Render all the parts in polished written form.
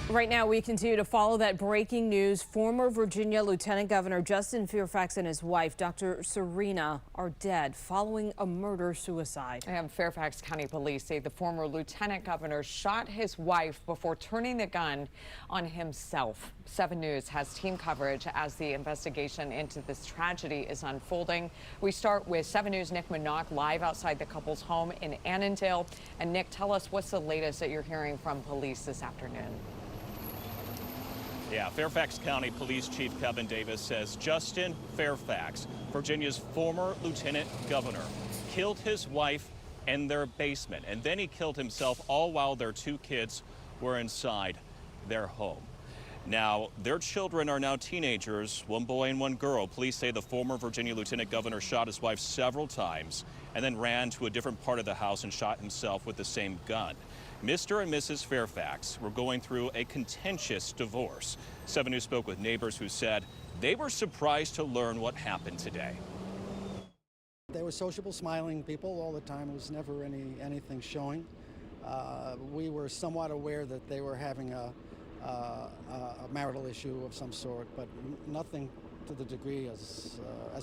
Right now, we continue to follow that breaking news. Former Virginia Lieutenant Governor Justin Fairfax and his wife, Dr. Cerina, are dead following a murder-suicide. And Fairfax County police say the former lieutenant governor shot his wife before turning the gun on himself. 7 News has team coverage as the investigation into this tragedy is unfolding. We start with 7 News' Nick Minock live outside the couple's home in Annandale. And Nick, tell us what's the latest that you're hearing from police this afternoon. Yeah, Fairfax County Police Chief Kevin Davis says Justin Fairfax, Virginia's former lieutenant governor, killed his wife in their basement, and then he killed himself, all while their 2 kids were inside their home. Now, their children are now teenagers, 1 boy and 1 girl. Police say the former Virginia lieutenant governor shot his wife several times and then ran to a different part of the house and shot himself with the same gun. Mr. and Mrs. Fairfax were going through a contentious divorce. 7 News spoke with neighbors who said they were surprised to learn what happened today. They were sociable, smiling people all the time. There was never anything showing. We were somewhat aware that they were having a marital issue of some sort, but nothing to the degree as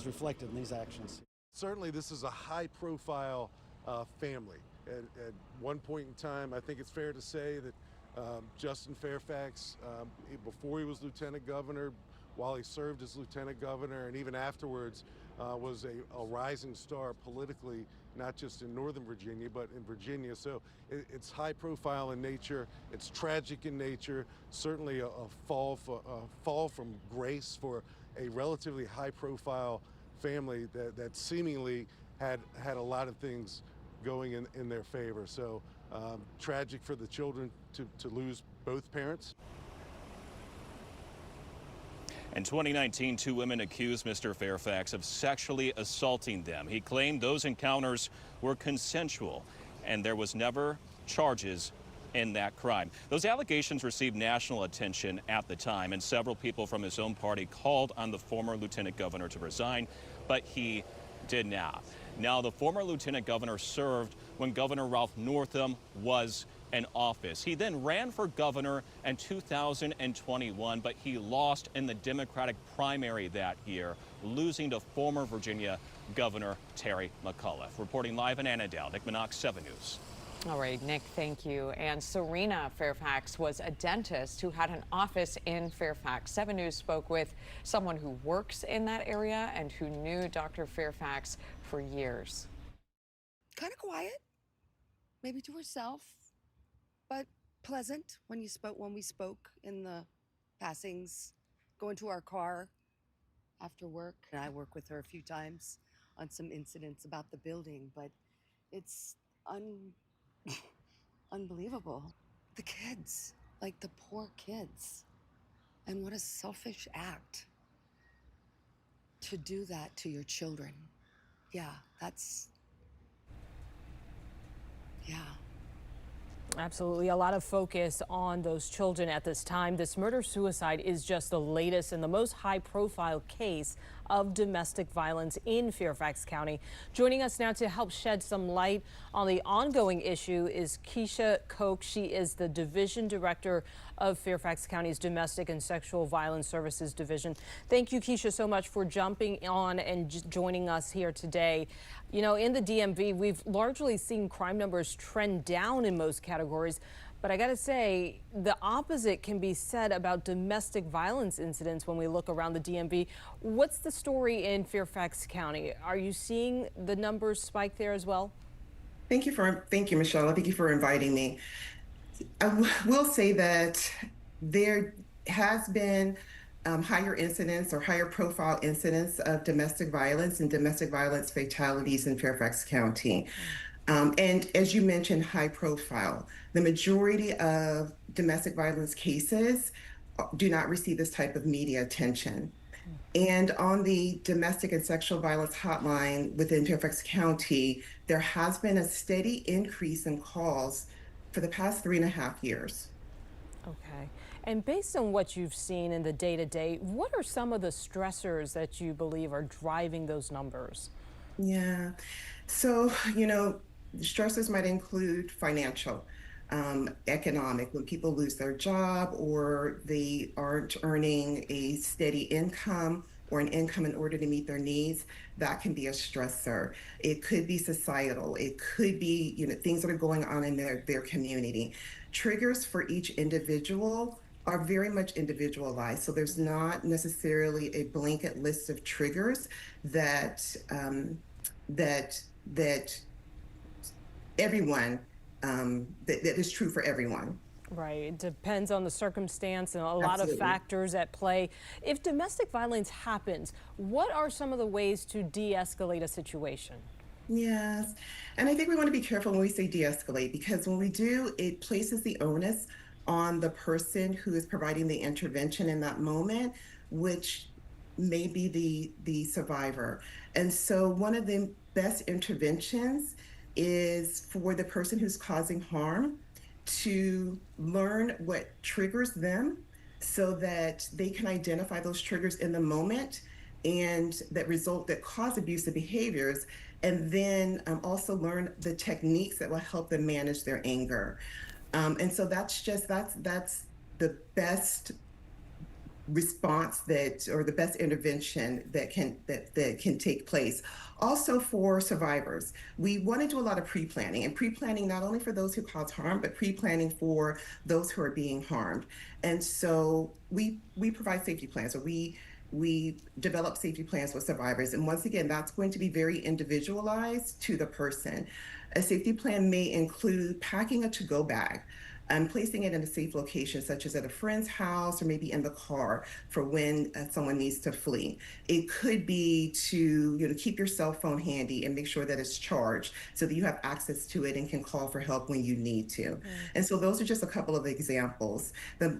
reflected in these actions. Certainly this is a high-profile family. At one point in time, I think it's fair to say that Justin Fairfax, before he was lieutenant governor, while he served as lieutenant governor, and even afterwards, was a rising star politically, not just in Northern Virginia, but in Virginia. So it's high profile in nature, it's tragic in nature, certainly a fall from grace for a relatively high profile family that seemingly had a lot of things going in their favor. So tragic for the children to lose both parents. In 2019, 2 women accused Mr. Fairfax of sexually assaulting them. He claimed those encounters were consensual and there was never charges in that crime. Those allegations received national attention at the time, and several people from his own party called on the former lieutenant governor to resign, but he did not. Now, the former lieutenant governor served when Governor Ralph Northam was in office. He then ran for governor in 2021, but he lost in the Democratic primary that year, losing to former Virginia Governor Terry McAuliffe. Reporting live in Annandale, Nick Minock, 7 News. All right, Nick, thank you. And Cerina Fairfax was a dentist who had an office in Fairfax. 7 News spoke with someone who works in that area and who knew Dr. Fairfax for years. Kind of quiet, maybe to herself, but pleasant when we spoke in the passings, going to our car after work. And I work with her a few times on some incidents about the building, but it's unbelievable. The kids, like the poor kids. And what a selfish act to do that to your children. Yeah, yeah. Absolutely. A lot of focus on those children at this time. This murder-suicide is just the latest and the most high-profile case of domestic violence in Fairfax County. Joining us now to help shed some light on the ongoing issue is Keisha Koch. She is the Division Director of Fairfax County's Domestic and Sexual Violence Services Division. Thank you, Keisha, so much for jumping on and joining us here today. You know, in the DMV, we've largely seen crime numbers trend down in most categories, but I gotta say, the opposite can be said about domestic violence incidents when we look around the DMV. What's the story in Fairfax County? Are you seeing the numbers spike there as well? Thank you, Michelle. Thank you for inviting me. I will say that there has been higher incidents or higher profile incidents of domestic violence and domestic violence fatalities in Fairfax County. And as you mentioned, high profile. The majority of domestic violence cases do not receive this type of media attention. And on the domestic and sexual violence hotline within Fairfax County, there has been a steady increase in calls for the past 3.5 years. Okay. And based on what you've seen in the day-to-day, what are some of the stressors that you believe are driving those numbers? Yeah. So, you know, stressors might include financial. economic, when people lose their job or they aren't earning a steady income or an income in order to meet their needs, that can be a stressor. It could be societal. It could be, things that are going on in their community. Triggers for each individual are very much individualized. So there's not necessarily a blanket list of triggers that that everyone that is true for everyone. Right. It depends on the circumstance and a lot of Absolutely. factors at play. If domestic violence happens, what are some of the ways to de-escalate a situation? Yes. And I think we want to be careful when we say de-escalate, because when we do, it places the onus on the person who is providing the intervention in that moment, which may be the survivor. And so one of the best interventions is for the person who's causing harm to learn what triggers them so that they can identify those triggers in the moment and that cause abusive behaviors, and then also learn the techniques that will help them manage their anger. And so that's the best response or the best intervention that can take place. Also for survivors, we want to do a lot of pre-planning, and pre-planning not only for those who cause harm, but pre-planning for those who are being harmed. And so we provide safety plans, or we develop safety plans with survivors. And once again, that's going to be very individualized to the person. A safety plan may include packing a to-go bag and placing it in a safe location, such as at a friend's house or maybe in the car for when someone needs to flee. It could be to keep your cell phone handy and make sure that it's charged so that you have access to it and can call for help when you need to. And so those are just a couple of examples.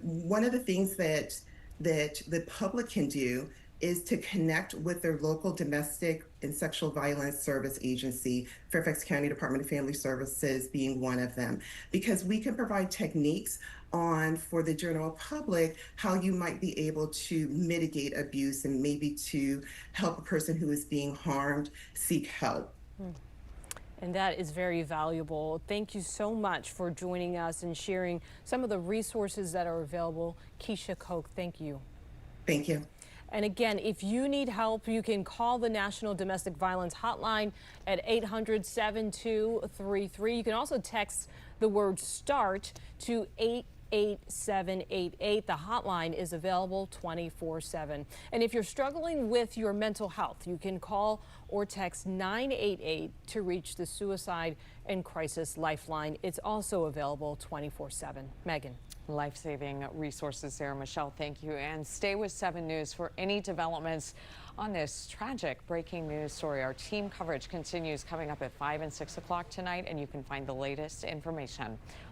One of the things that the public can do is to connect with their local domestic and sexual violence service agency, Fairfax County Department of Family Services being one of them, because we can provide techniques for the general public how you might be able to mitigate abuse and maybe to help a person who is being harmed seek help. And that is very valuable. Thank you so much for joining us and sharing some of the resources that are available. Keisha Koch, thank you. Thank you. And again, if you need help, you can call the National Domestic Violence Hotline at 800-7233. You can also text the word START to 88788. The hotline is available 24/7. And if you're struggling with your mental health, you can call or text 988 to reach the Suicide and Crisis Lifeline. It's also available 24/7. Megan. Life-saving resources there, Michelle. Thank you. And stay with 7 News for any developments on this tragic breaking news story. Our team coverage continues coming up at 5 and 6 o'clock tonight, and you can find the latest information